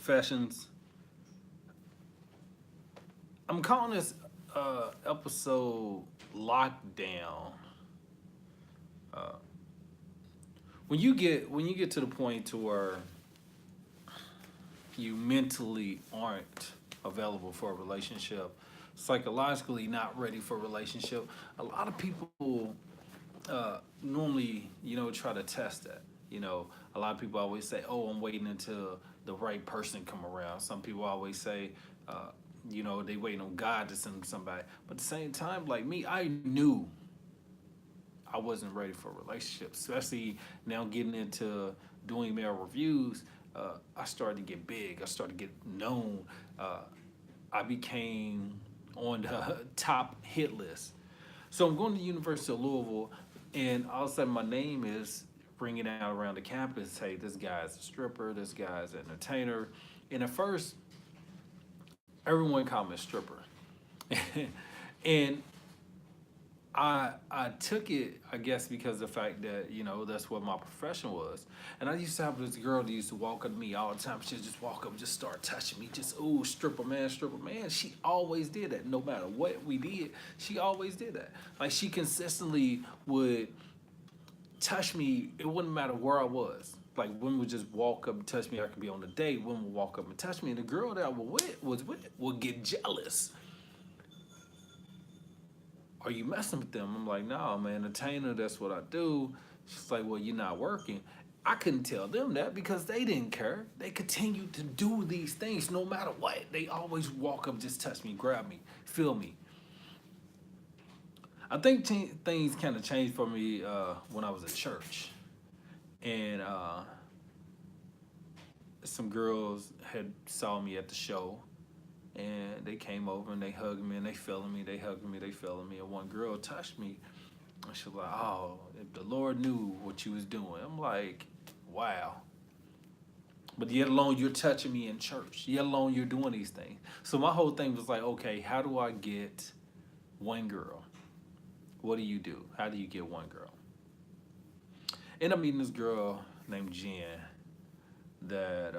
confessions. I'm calling this episode lockdown. Uh, when you get to the point to where you mentally aren't available for a relationship, psychologically not ready for a relationship, a lot of people normally try to test that. A lot of people always say, "Oh, I'm waiting until the right person come around." Some people always say, uh, they waiting on God to send them somebody. But at the same time, like me, I knew I wasn't ready for a relationship, especially now getting into doing male reviews. I started to get big. I started to get known. Uh, I became on the top hit list. So I'm going to the University of Louisville, and all of a sudden my name is ringing out around the campus. Hey, this guy's a stripper. This guy's an entertainer. And at first, everyone called me a stripper, and I took it, I guess, because of the fact that that's what my profession was. And I used to have this girl that used to walk up to me all the time. She'd just walk up, and just start touching me, just ooh, stripper man, stripper man. She always did that, no matter what we did. She always did that. Like she consistently would touch me. It wouldn't matter where I was. Like women would just walk up and touch me. I could be on a date. Women would walk up and touch me, and the girl that I was with would get jealous. Are you messing with them? I'm like, no, man, entertainer, that's what I do. She's like, well, you're not working. I couldn't tell them that because they didn't care. They continued to do these things no matter what. They always walk up, just touch me, grab me, feel me. I think things kind of changed for me when I was at church. And some girls had saw me at the show, and they came over and they hugged me and they feeling me. They hugged me, they feeling me. And one girl touched me. And she was like, "Oh, if the Lord knew what you was doing." I'm like, "Wow." But yet alone you're touching me in church. Yet alone you're doing these things. So my whole thing was like, okay, how do I get one girl? What do you do? How do you get one girl? End up meeting this girl named Jen that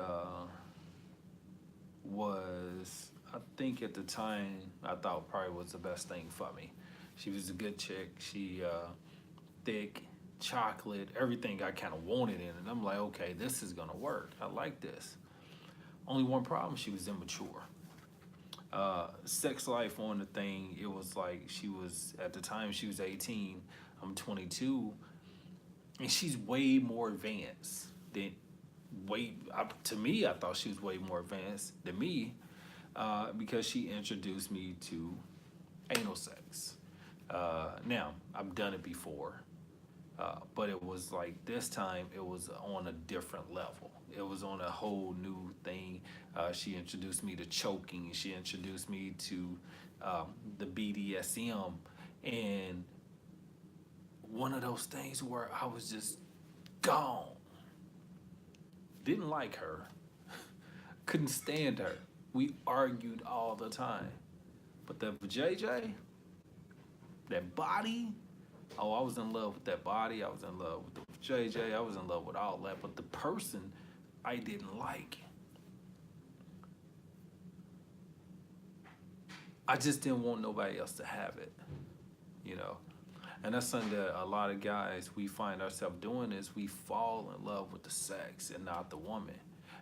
was, I think at the time, I thought probably was the best thing for me. She was a good chick. She thick, chocolate, everything I kind of wanted in it. I'm like, okay, this is gonna work. I like this. Only one problem: she was immature. Sex life on the thing, it was like she was at the time she was 18. I'm 22, and she's way more advanced than to me. I thought she was way more advanced than me because she introduced me to anal sex. Now I've done it before, but it was like this time it was on a different level. It was on a whole new thing. She introduced me to choking. She introduced me to the BDSM, and one of those things where I was just gone. Didn't like her. Couldn't stand her. We argued all the time. But the JJ, that body, oh, I was in love with that body. I was in love with the JJ. I was in love with all that. But the person I didn't like, I just didn't want nobody else to have it, you know. And that's something that a lot of guys we find ourselves doing is we fall in love with the sex and not the woman.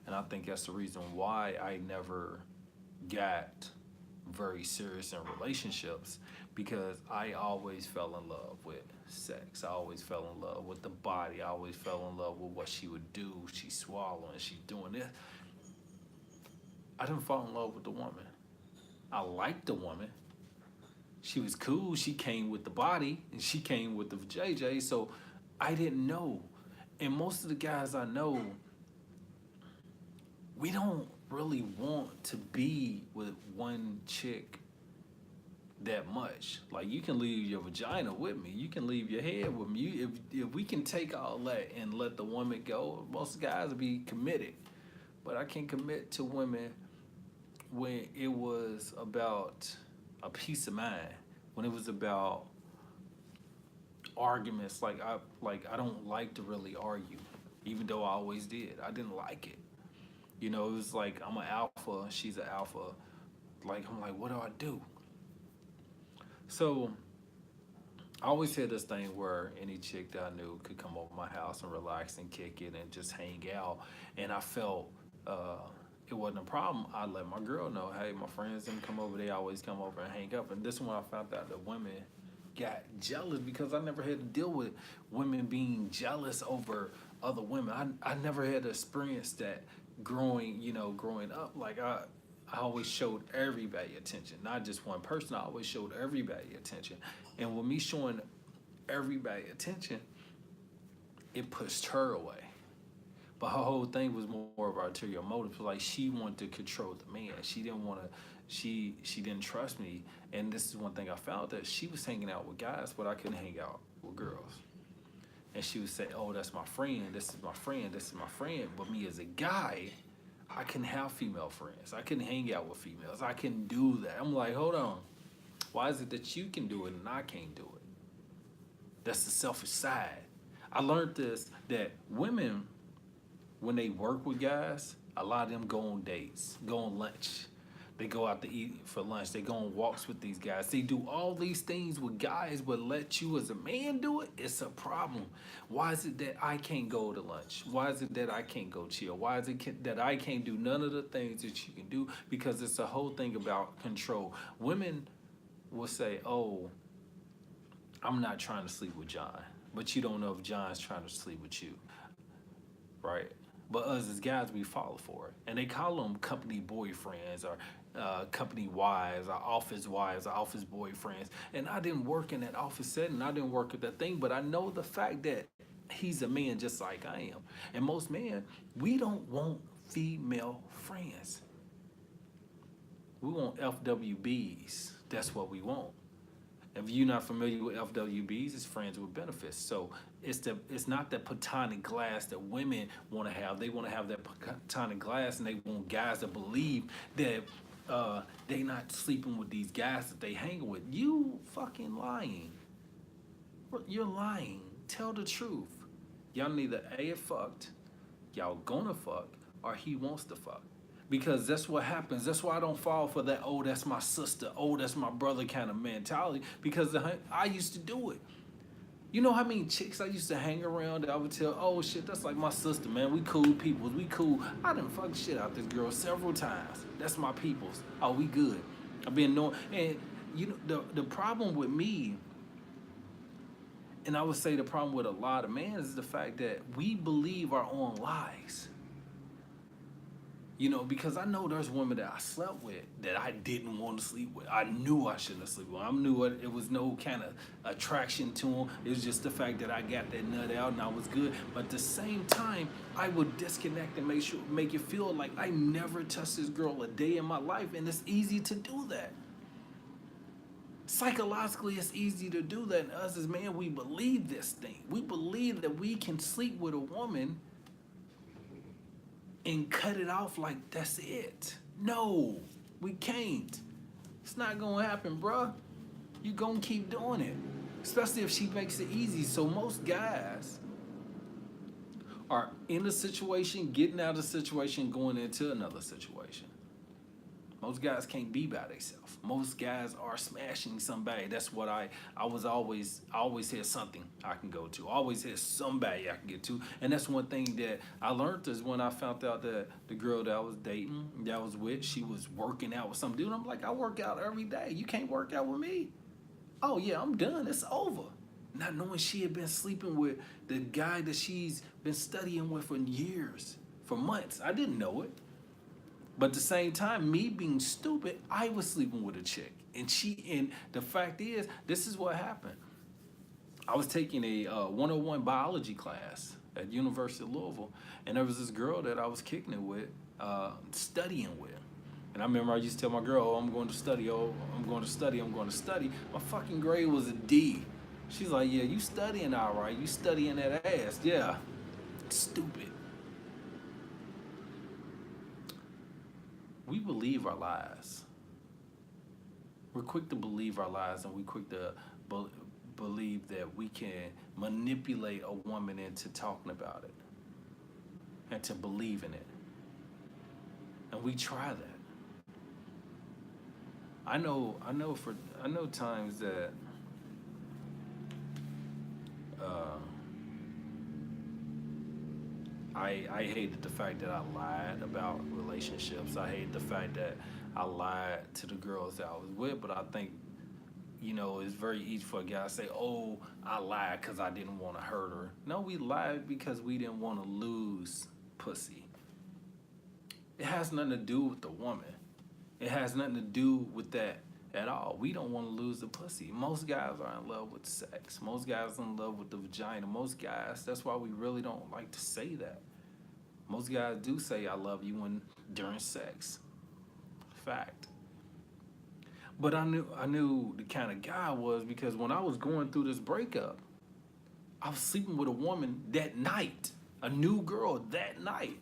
And I think that's the reason why I never got very serious in relationships because I always fell in love with sex. I always fell in love with the body. I always fell in love with what she would do. She's swallowing, she's doing this. I didn't fall in love with the woman. I liked the woman. She was cool. She came with the body and she came with the JJ. So I didn't know. And most of the guys I know, we don't really want to be with one chick that much. Like you can leave your vagina with me. You can leave your head with me. If we can take all that and let the woman go, most guys will be committed. But I can commit to women when it was about a peace of mind, when it was about arguments. Like I don't like to really argue, even though I always did. I didn't like it. You know, it was like I'm an alpha, she's an alpha. Like I'm like, what do I do? So I always had this thing where any chick that I knew could come over my house and relax and kick it and just hang out. And I felt it wasn't a problem. I let my girl know, hey, my friends didn't come over. They always come over and hang up. And this is when I found out that women got jealous because I never had to deal with women being jealous over other women. I never had to experience that growing up. Like I always showed everybody attention, not just one person. I always showed everybody attention. And with me showing everybody attention, it pushed her away. But her whole thing was more of ulterior motives. Like she wanted to control the man. She didn't want to. She didn't trust me. And this is one thing I found that she was hanging out with guys, but I couldn't hang out with girls. And she would say, "Oh, that's my friend. This is my friend. This is my friend." But me as a guy, I can have female friends. I can hang out with females. I can do that. I'm like, hold on. Why is it that you can do it and I can't do it? That's the selfish side. I learned this that women, when they work with guys, a lot of them go on dates, go on lunch. They go out to eat for lunch. They go on walks with these guys. They do all these things with guys, but let you as a man do it, it's a problem. Why is it that I can't go to lunch? Why is it that I can't go chill? Why is it that I can't do none of the things that you can do? Because it's a whole thing about control. Women will say, oh, I'm not trying to sleep with John. But you don't know if John's trying to sleep with you, right? But us as guys, we fall for it. And they call them company boyfriends or company wives or office wives or office boyfriends. And I didn't work in that office setting. I didn't work at that thing. But I know the fact that he's a man just like I am. And most men, we don't want female friends. We want FWBs. That's what we want. If you're not familiar with FWBs, it's friends with benefits. So it's not that platonic glass that women want to have. They want to have that platonic glass, and they want guys to believe that they not sleeping with these guys that they hang with. You fucking lying. You're lying. Tell the truth. Y'all neither A, fucked, y'all gonna fuck, or he wants to fuck. Because that's what happens. That's why I don't fall for that, oh, that's my sister, oh, that's my brother kind of mentality. Because I used to do it. You know how many chicks I used to hang around that I would tell, oh, shit, that's like my sister, man. We cool peoples. We cool. I done fucked shit out this girl several times. That's my peoples. Oh, we good. I've been knowing. And, you know, the problem with me, and I would say the problem with a lot of men is the fact that we believe our own lies. You know, because I know there's women that I slept with that I didn't want to sleep with. I knew I shouldn't have slept with. I knew it was no kind of attraction to them. It was just the fact that I got that nut out and I was good. But at the same time, I would disconnect and make it feel like I never touched this girl a day in my life. And it's easy to do that. Psychologically, it's easy to do that. And us as men, we believe this thing. We believe that we can sleep with a woman and cut it off like that's it. No, we can't. It's not gonna happen, bruh. You gonna keep doing it, especially if she makes it easy. So most guys are in a situation, getting out of a situation, going into another situation. Most guys can't be by themselves. Most guys are smashing somebody. That's what I always had something I can go to. I always had somebody I can get to. And that's one thing that I learned is when I found out that the girl that I was dating, that I was with, she was working out with some dude. I'm like, I work out every day. You can't work out with me. Oh yeah, I'm done. It's over. Not knowing she had been sleeping with the guy that she's been studying with for years, for months. I didn't know it. But at the same time, me being stupid, I was sleeping with a chick. And the fact is, this is what happened. I was taking a 101 biology class at University of Louisville, and there was this girl that I was kicking it with, studying with. And I remember I used to tell my girl, oh, I'm going to study, oh, I'm going to study, I'm going to study. My fucking grade was a D. She's like, yeah, you studying all right. You studying that ass. Yeah. Stupid. We believe our lies. We're quick to believe our lies, and we're quick to believe that we can manipulate a woman into talking about it and to believe in it. and we try that. I know times that uh, I hated the fact that I lied about relationships. I hate the fact that I lied to the girls that I was with. But I think, it's very easy for a guy to say, "Oh, I lied because I didn't want to hurt her." No, we lied because we didn't want to lose pussy. It has nothing to do with the woman. It has nothing to do with that at all. We don't want to lose the pussy. Most guys are in love with sex. Most guys are in love with the vagina. Most guys, that's why we really don't like to say that. Most guys do say I love you when during sex. Fact. But I knew the kind of guy I was because when I was going through this breakup, I was sleeping with a woman that night. A new girl that night.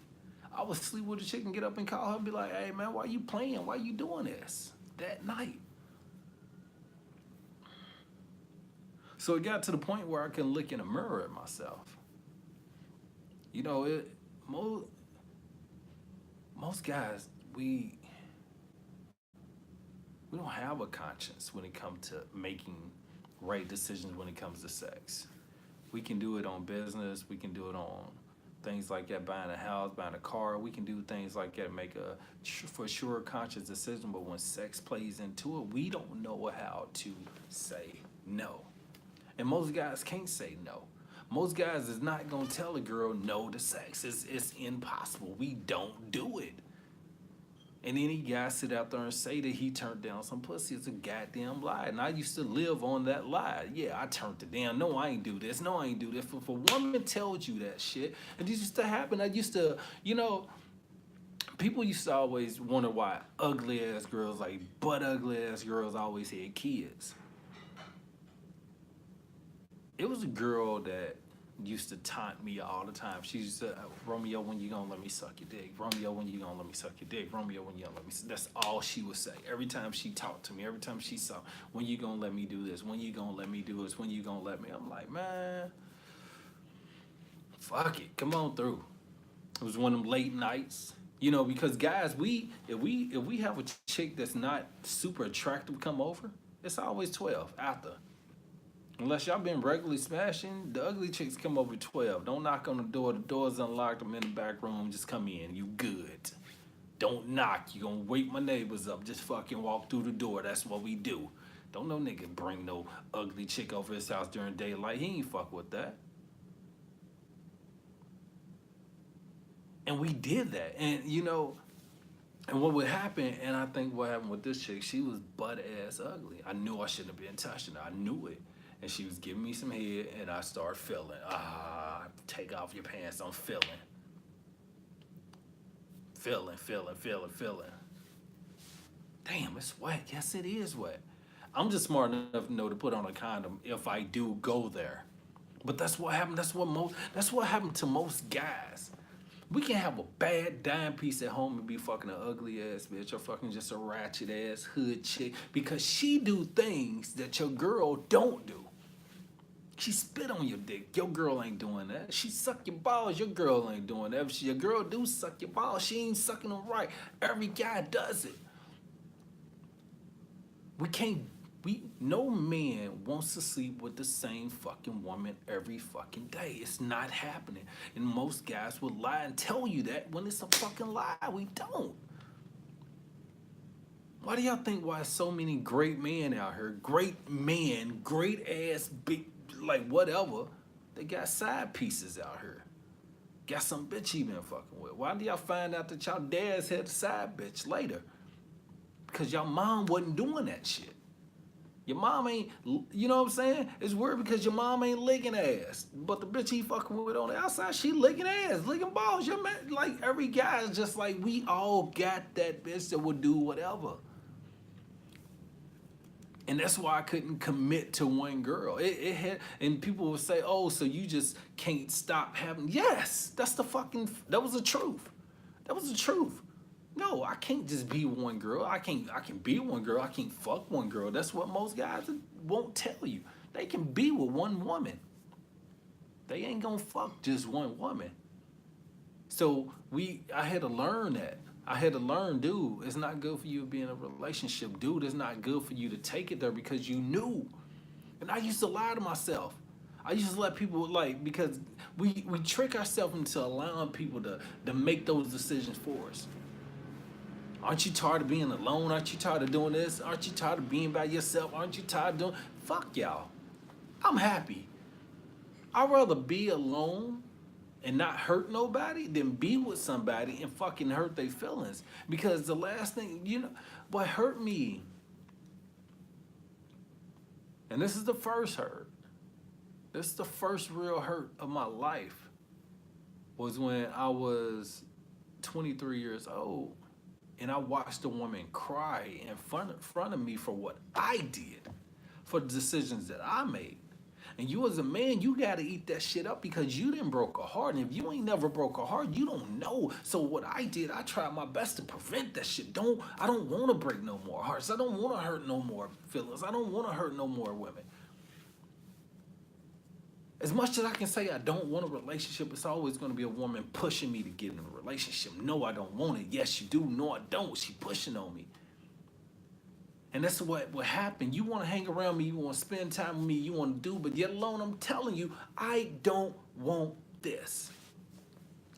I would sleep with a chick and get up and call her and be like, "Hey man, why you playing? Why you doing this?" That night. So it got to the point where I can look in a mirror at myself. You know, most guys, we don't have a conscience when it comes to making right decisions when it comes to sex. We can do it on business. We can do it on things like that, buying a house, buying a car. We can do things like that, make a for sure conscious decision. But when sex plays into it, we don't know how to say no. And most guys can't say no. Most guys is not gonna tell a girl no to sex. It's impossible. We don't do it. And any guy sit out there and say that he turned down some pussy, it's a goddamn lie. And I used to live on that lie. Yeah, I turned it down. No, I ain't do this. No, I ain't do this. If a woman tells you that shit, and this used to happen, I used to, people used to always wonder why ugly ass girls, like butt ugly ass girls, always had kids. It was a girl that used to taunt me all the time. She used to, "Romeo, when you gonna let me suck your dick? Romeo, when you gonna let me suck your dick? Romeo, when you gonna let me?" That's all she would say. Every time she talked to me, every time she saw, "When you gonna let me do this? When you gonna let me do this? When you gonna let me?" I'm like, man, fuck it, come on through. It was one of them late nights, because guys, if we have a chick that's not super attractive come over, it's always 12 after. Unless y'all been regularly smashing, the ugly chicks come over 12. Don't knock on the door. The door's unlocked. I'm in the back room. Just come in. You good. Don't knock. You gonna wake my neighbors up. Just fucking walk through the door. That's what we do. Don't no nigga bring no ugly chick over his house during daylight. He ain't fuck with that. And we did that. And what would happen, and I think what happened with this chick, she was butt ass ugly. I knew I shouldn't have been touching her. I knew it. And she was giving me some head, and I started feeling. Take off your pants. I'm feeling. Feeling. Damn, it's wet. Yes, it is wet. I'm just smart enough to know to put on a condom if I do go there. But that's what happened. That's what happened to most guys. We can have a bad dime piece at home and be fucking an ugly ass bitch or fucking just a ratchet ass hood chick because she do things that your girl don't do. She spit on your dick. Your girl ain't doing that. She suck your balls. Your girl ain't doing that. If your girl do suck your balls, she ain't sucking them right. Every guy does it. No man wants to sleep with the same fucking woman every fucking day. It's not happening. And most guys will lie and tell you that when it's a fucking lie. We don't. Why do y'all think why so many great men out here, great men, great ass, big, like whatever, they got side pieces out here? Got some bitch he been fucking with. Why do y'all find out that y'all dads had a side bitch later? Because y'all mom wasn't doing that shit. Your mom ain't, you know what I'm saying? It's weird because your mom ain't licking ass. But the bitch he fucking with on the outside, she licking ass, licking balls. Your man, like every guy is just like, we all got that bitch that will do whatever. And that's why I couldn't commit to one girl. It had, and people would say, "Oh, so you just can't stop having?" Yes, that was the truth. That was the truth. No, I can't just be one girl. I can be one girl. I can't fuck one girl. That's what most guys won't tell you. They can be with one woman. They ain't gonna fuck just one woman. So I had to learn that. I had to learn, dude, it's not good for you to be in a relationship. Dude, it's not good for you to take it there because you knew. And I used to lie to myself. I used to let people like because we trick ourselves into allowing people to make those decisions for us. Aren't you tired of being alone? Aren't you tired of doing this? Aren't you tired of being by yourself? Aren't you tired of doing fuck y'all? I'm happy. I'd rather be alone and not hurt nobody than be with somebody and fucking hurt their feelings. Because the last thing, what hurt me, and this is the first hurt, this is the first real hurt of my life, was when I was 23 years old and I watched a woman cry in front of me for what I did, for the decisions that I made. And you as a man, you gotta eat that shit up because you didn't broke a heart. And if you ain't never broke a heart, you don't know. So what I did, I tried my best to prevent that shit. I don't wanna break no more hearts. I don't wanna hurt no more feelings. I don't wanna hurt no more women. As much as I can say I don't want a relationship, it's always gonna be a woman pushing me to get in a relationship. No, I don't want it. Yes, you do. No, I don't. She pushing on me. And that's what happened. You want to hang around me, you want to spend time with me, you want to do, but yet alone, I'm telling you, I don't want this.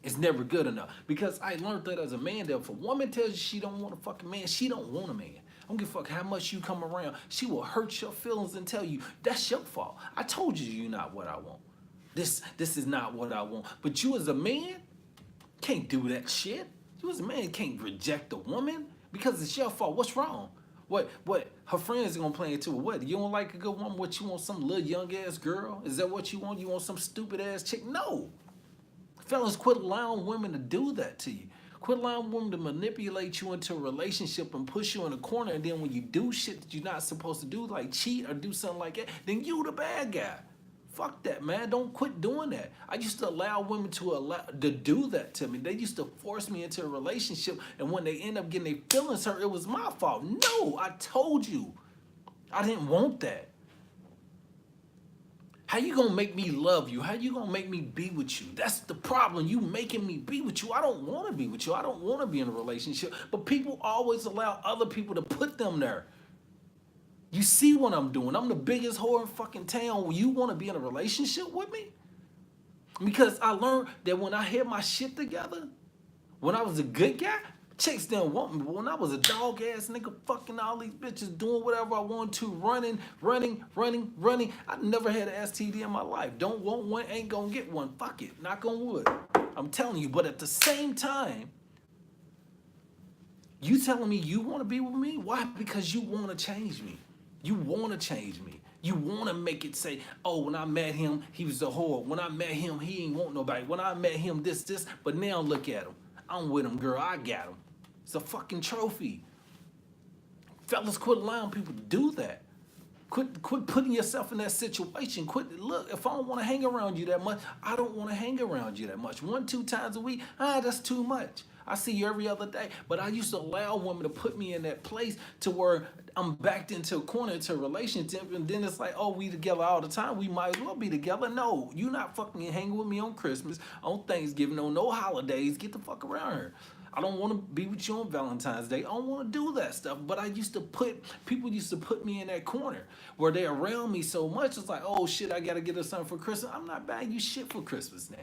It's never good enough. Because I learned that as a man, that if a woman tells you she don't want a fucking man, she don't want a man. I don't give a fuck how much you come around. She will hurt your feelings and tell you, that's your fault. I told you you're not what I want. This is not what I want. But you as a man can't do that shit. You as a man can't reject a woman because it's your fault. What's wrong? What her friends are gonna play into it. What, you don't like a good woman? What, you want some little young ass girl? Is that what you want? You want some stupid ass chick? No. Fellas, quit allowing women to do that to you. Quit allowing women to manipulate you into a relationship and push you in a corner, and then when you do shit that you're not supposed to do, like cheat or do something like that, then you the bad guy. Fuck that, man. Don't quit doing that. I used to allow women to do that to me. They used to force me into a relationship, and when they end up getting their feelings hurt, it was my fault. No, I told you. I didn't want that. How you gonna make me love you? How you gonna make me be with you? That's the problem. You making me be with you. I don't want to be with you. I don't want to be in a relationship. But people always allow other people to put them there. You see what I'm doing. I'm the biggest whore in fucking town. You want to be in a relationship with me? Because I learned that when I had my shit together, when I was a good guy, chicks didn't want me. But when I was a dog ass nigga, fucking all these bitches, doing whatever I wanted to, running, I never had an STD in my life. Don't want one, ain't gonna get one. Fuck it. Knock on wood. I'm telling you. But at the same time, you telling me you want to be with me? Why? Because you want to change me. You want to change me. You want to make it say, oh, when I met him, he was a whore. When I met him, he ain't want nobody. When I met him, this. But now look at him. I'm with him, girl. I got him. It's a fucking trophy. Fellas, quit allowing people to do that. Quit putting yourself in that situation. Look, if I don't want to hang around you that much, I don't want to hang around you that much. 1-2 times a week, that's too much. I see you every other day. But I used to allow women to put me in that place to where I'm backed into a corner, into a relationship, and then it's like, oh, we together all the time. We might as well be together. No, you not fucking hanging with me on Christmas, on Thanksgiving, on no holidays. Get the fuck around here. I don't want to be with you on Valentine's Day. I don't want to do that stuff. But people used to put me in that corner where they're around me so much. It's like, oh shit, I got to get her something for Christmas. I'm not buying you shit for Christmas now.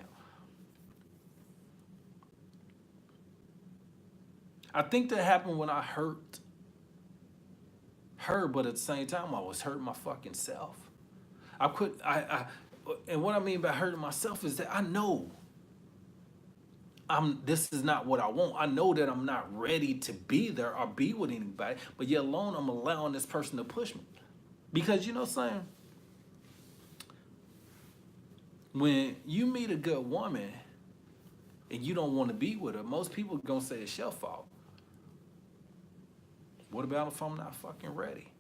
I think that happened when I hurt her, but at the same time, I was hurting my fucking self. And what I mean by hurting myself is that I know this is not what I want. I know that I'm not ready to be there or be with anybody, but yet alone I'm allowing this person to push me. Because you know what I'm saying? When you meet a good woman and you don't want to be with her, most people are gonna say it's your fault. What about if I'm not fucking ready?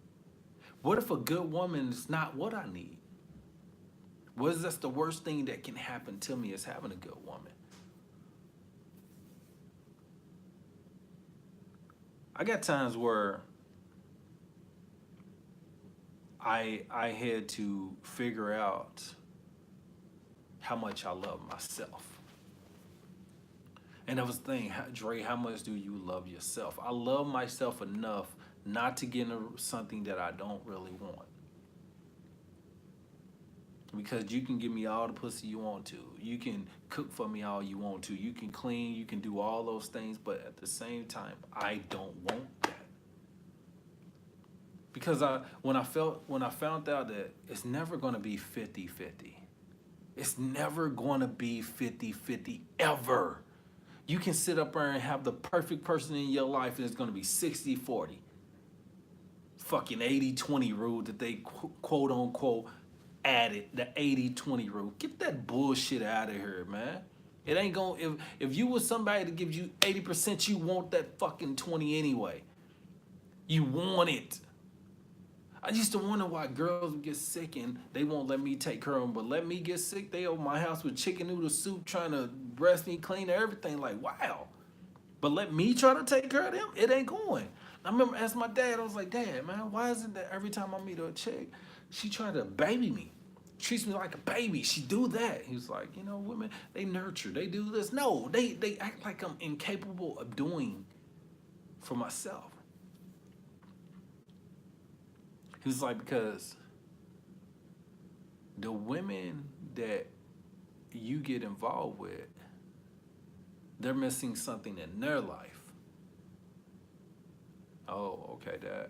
What if a good woman is not what I need? What is that's the worst thing that can happen to me is having a good woman? I got times where I had to figure out how much I love myself. And I was thinking, Dre, how much do you love yourself? I love myself enough not to get into something that I don't really want. Because you can give me all the pussy you want to. You can cook for me all you want to. You can clean, you can do all those things, but at the same time, I don't want that. Because when I found out that it's never gonna be 50-50. It's never gonna be 50-50 ever. You can sit up there and have the perfect person in your life and it's gonna be 60-40. Fucking 80-20 rule that they quote unquote added, the 80-20 rule. Get that bullshit out of here, man. It ain't gonna, if you was somebody that gives you 80%, you want that fucking 20 anyway. You want it. I used to wonder why girls would get sick and they won't let me take care of them, but let me get sick. They over my house with chicken noodle soup trying to breast me, clean everything. Like, wow. But let me try to take care of them? It ain't going. I remember asking my dad, I was like, Dad, man, why is it that every time I meet a chick, she try to baby me? Treats me like a baby. She do that. He was like, you know, women, they nurture. They do this. No, they act like I'm incapable of doing for myself. He was like, because the women that you get involved with, they're missing something in their life. Oh, okay, Dad.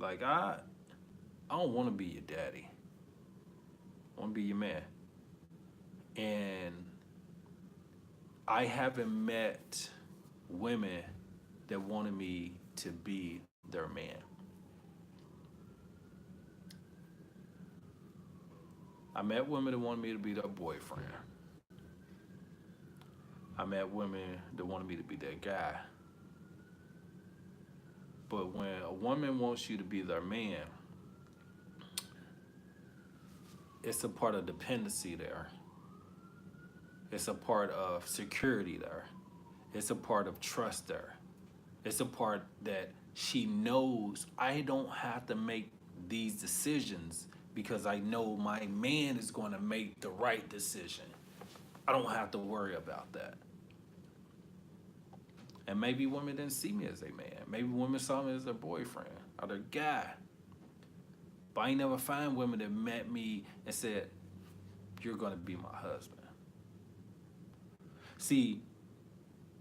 Like, I don't want to be your daddy. I want to be your man. And I haven't met women that wanted me to be their man. I met women that wanted me to be their boyfriend. I met women that wanted me to be their guy. But when a woman wants you to be their man, it's a part of dependency there. It's a part of security there. It's a part of trust there. It's a part that she knows I don't have to make these decisions because I know my man is going to make the right decision. I don't have to worry about that. And maybe women didn't see me as a man. Maybe women saw me as their boyfriend or their guy. But I ain't never find women that met me and said, you're going to be my husband. See,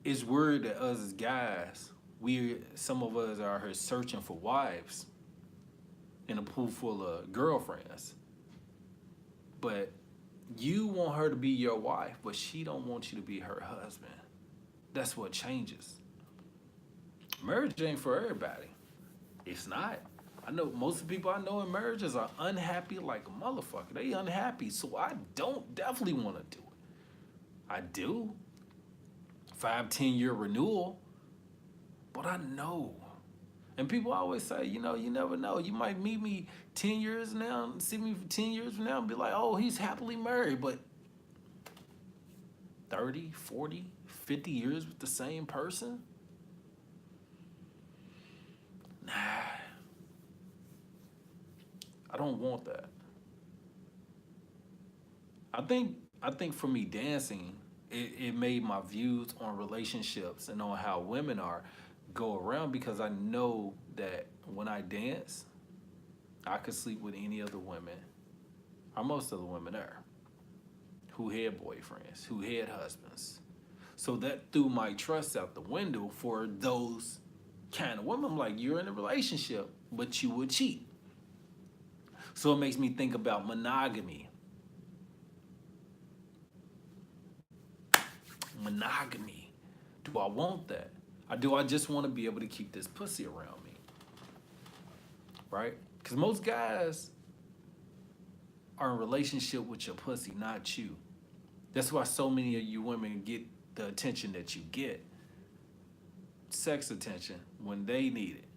it's weird that us as guys, some of us are here searching for wives in a pool full of girlfriends. But you want her to be your wife, but she don't want you to be her husband. That's what changes. Marriage ain't for everybody. It's not. I know most of the people I know in marriages are unhappy like a motherfucker. They unhappy, so I don't definitely want to do it. I do. 5-10 year renewal. But I know. And people always say, you know, you never know. You might meet me 10 years now, see me for 10 years from now and be like, oh, he's happily married. But 30, 40, 50 years with the same person? Nah. I don't want that. I think for me, dancing, it made my views on relationships and on how women are go around, because I know that when I dance, I could sleep with any other women, or most of the women there, who had boyfriends, who had husbands. So that threw my trust out the window for those kind of women. I'm like, you're in a relationship, but you would cheat. So it makes me think about monogamy. Monogamy. Do I want that? Or do I just want to be able to keep this pussy around me? Right? Because most guys are in a relationship with your pussy, not you. That's why so many of you women get the attention that you get. Sex attention when they need it.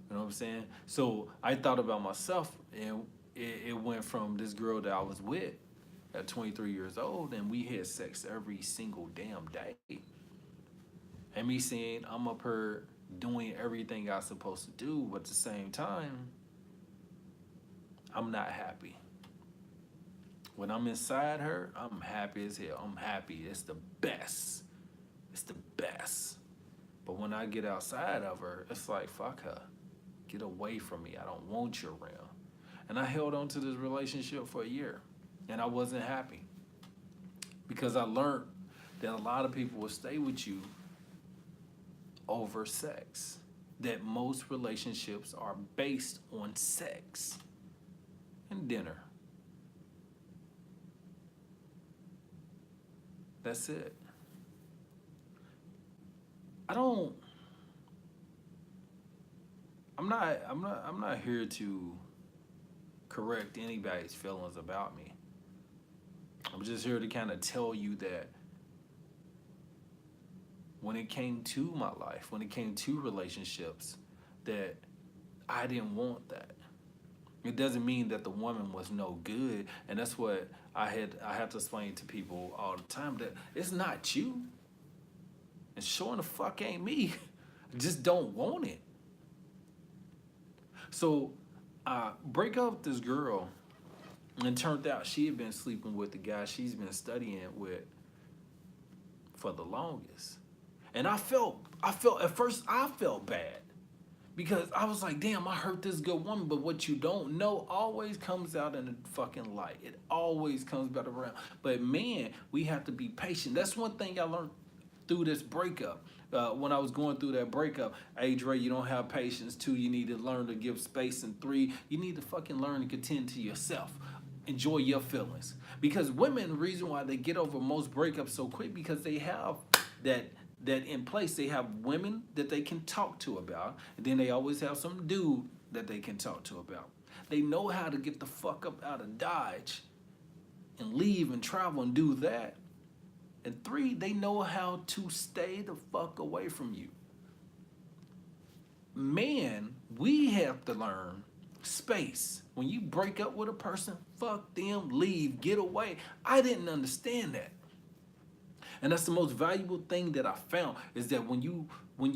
You know what I'm saying? So I thought about myself, and it went from this girl that I was with at 23 years old, and we had sex every single damn day. And me saying I'm up here doing everything I'm supposed to do, but at the same time, I'm not happy When I'm inside her, I'm happy as hell. I'm happy. It's the best. It's the best. But when I get outside of her, it's like, fuck her. Get away from me. I don't want you around. And I held on to this relationship for a year. And I wasn't happy. Because I learned that a lot of people will stay with you over sex. That most relationships are based on sex and dinner. That's it. I'm not here to correct anybody's feelings about me. I'm just here to kind of tell you that when it came to my life, when it came to relationships, that I didn't want that. It doesn't mean that the woman was no good, and that's what I have to explain to people all the time, that it's not you. And sure the fuck ain't me. I just don't want it. So I break up with this girl, and it turned out she had been sleeping with the guy she's been studying with for the longest. And I felt at first I felt bad. Because I was like, damn, I hurt this good woman. But what you don't know always comes out in the fucking light. It always comes back around. But man, we have to be patient. That's one thing I learned through this breakup. When I was going through that breakup, hey, Dre, you don't have patience. 2, you need to learn to give space. And 3, you need to fucking learn to contend to yourself. Enjoy your feelings. Because women, the reason why they get over most breakups so quick, because they have that in place. They have women that they can talk to about, and then they always have some dude that they can talk to about. They know how to get the fuck up out of Dodge and leave and travel and do that. And 3, they know how to stay the fuck away from you. Man, we have to learn space. When you break up with a person, fuck them, leave, get away. I didn't understand that. And that's the most valuable thing that I found, is that when you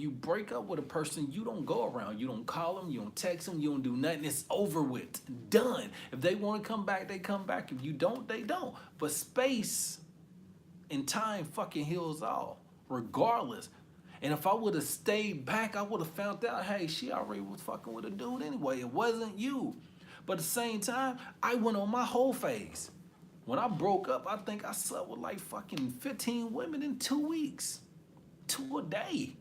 break up with a person, you don't go around. You don't call them, you don't text them, you don't do nothing. It's over with, done. If they want to come back, they come back. If you don't, they don't. But space and time fucking heals all, regardless. And if I would have stayed back, I would have found out, hey, she already was fucking with a dude anyway. It wasn't you. But at the same time, I went on my whole phase. When I broke up, I think I slept with like fucking 15 women in 2 weeks. 2 a day.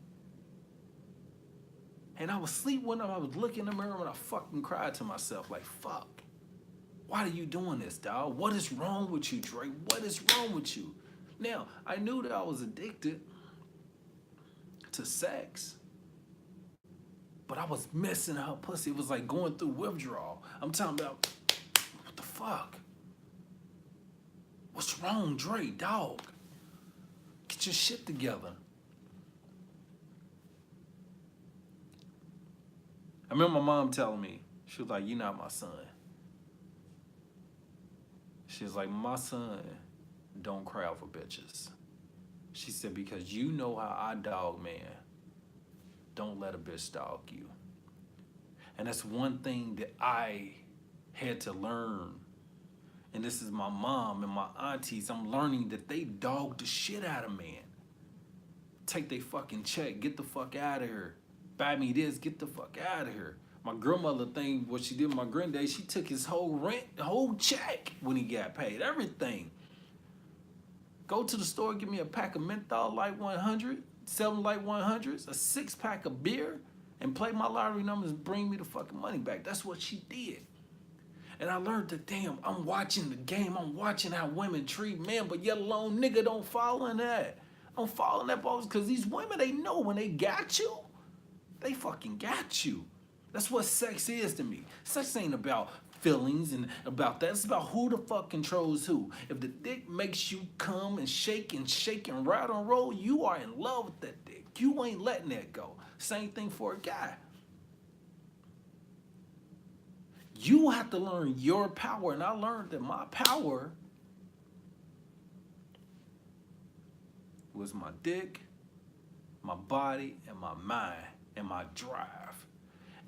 And I would sleep with them. I would look in the mirror and I fucking cried to myself like, fuck. Why are you doing this, dog? What is wrong with you, Drake? What is wrong with you? Now, I knew that I was addicted to sex, but I was missing her pussy. It was like going through withdrawal. I'm talking about, what the fuck? What's wrong, Dre, dog? Get your shit together. I remember my mom telling me, she was like, you're not my son. She was like, my son don't cry for bitches. She said, because you know how I dog man. Don't let a bitch dog you. And that's one thing that I had to learn. And this is my mom and my aunties. I'm learning that they dog the shit out of man. Take they fucking check. Get the fuck out of here. Buy me this. Get the fuck out of here. My grandmother thing, what she did with my granddad, she took his whole rent, the whole check when he got paid. Everything. Go to the store, give me a pack of menthol Light 100, 7 Light 100s, a 6-pack of beer, and play my lottery numbers and bring me the fucking money back. That's what she did. And I learned that, damn, I'm watching the game. I'm watching how women treat men, but yet alone, nigga, don't follow in that. Don't follow in that balls, because these women, they know when they got you, they fucking got you. That's what sex is to me. Sex ain't about feelings and about that. It's about who the fuck controls who. If the dick makes you come and shake and ride and roll, you are in love with that dick. You ain't letting that go. Same thing for a guy. You have to learn your power, and I learned that my power was my dick, my body, and my mind, and my drive.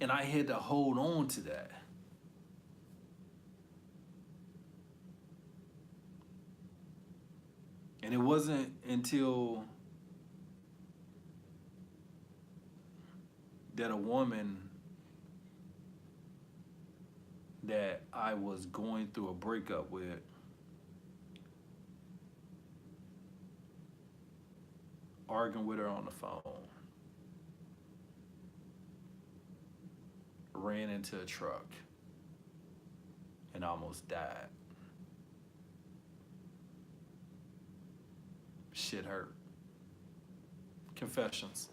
And I had to hold on to that. And it wasn't until that a woman that I was going through a breakup with arguing with her on the phone, ran into a truck and almost died. Shit hurt. Confessions.